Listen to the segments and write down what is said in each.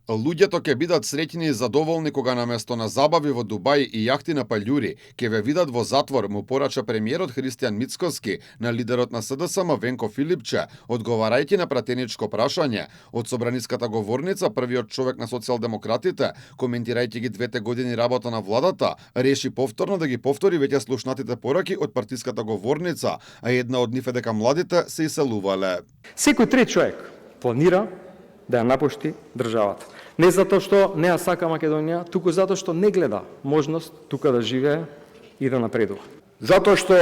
Луѓето ќе бидат среќни и задоволни кога наместо на забави во Дубај и јахти на паљури, ќе ве видат во затвор, му порача премиерот Христијан Мицкоски на лидерот на СДСМ Венко Филипче, одговарајќи на пратеничко прашање од собраниската говорница. Првиот човек на социјалдемократите, коментирајќи ги 2 години работа на владата, реши повторно да ги повтори веќе слушнатите пораки од партиската говорница, а една од нив е дека младите се иселувале. Секој трети човек планира да ја напушти државата. Не затоа што не ја сака Македонија, туку затоа што не гледа можност тука да живее и да напредува. Затоа што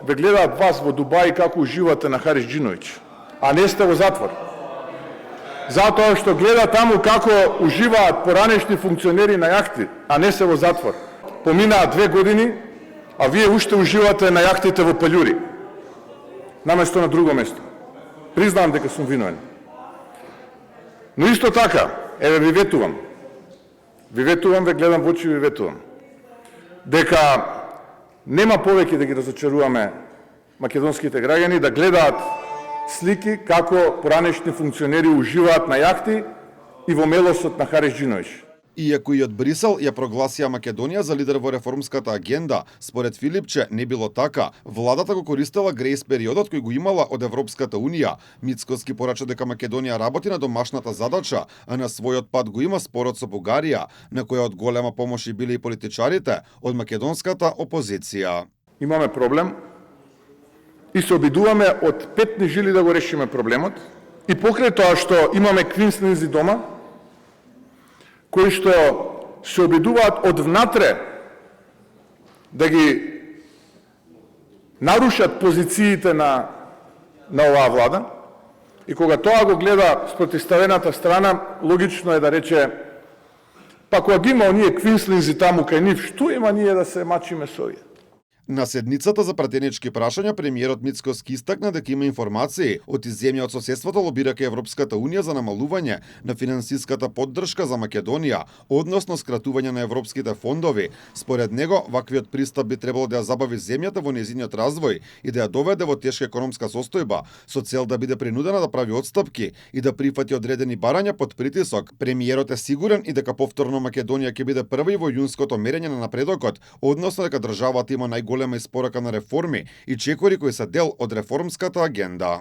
ве гледаат вас во Дубај како уживате на Хариџиновиќ, а не сте во затвор. Затоа што гледа таму како уживаат поранешни функционери на јахти, а не се во затвор. Поминаа 2 години, а вие уште уживате на јахтите во паљури, наместо на друго место. Признавам дека сум виновен. Но исто така, еве ви ветувам, ве гледам во очи, ви ветувам, дека нема повеќе да ги разочаруваме македонските граѓани, да гледаат слики како поранешни функционери уживаат на јахти и во мелосот на Хариџиновиќ. Иако и од Брисел ја прогласија Македонија за лидер во реформската агенда, според Филипче не било така. Владата го користела грејс периодот кој го имала од Европската унија. Мицкоски порача дека Македонија работи на домашната задача, а на својот пат го има спорот со Бугарија, на која од голема помош и биле и политичарите од македонската опозиција. Имаме проблем и се обидуваме од петни жили да го решиме проблемот, и покрај тоа што имаме квинслинзи дома, кои што се обидуваат од внатре да ги нарушат позициите на оваа влада, и кога тоа го гледа спротивставената страна, логично е да рече, па кога ги има оние квинслинзи таму кај нив, што има ние да се мачиме со овие? На седницата за пратенички прашања, премиерот Мицкоски истакна дека има информации од земја од соседството лобира кај Европската унија за намалување на финансиската поддршка за Македонија, односно скратување на европските фондови. Според него, ваквиот пристап би требало да ја забави земјата во нејзиниот развој и да ја доведе во тешка економска состојба, со цел да биде принудена да прави отстапки и да прифати одредени барања под притисок. Премиерот е сигурен и дека повторно Македонија ќе биде прва и во јунското мерење на напредокот, односно дека државата има голема испорака на реформи и чекори кои се дел од реформската агенда.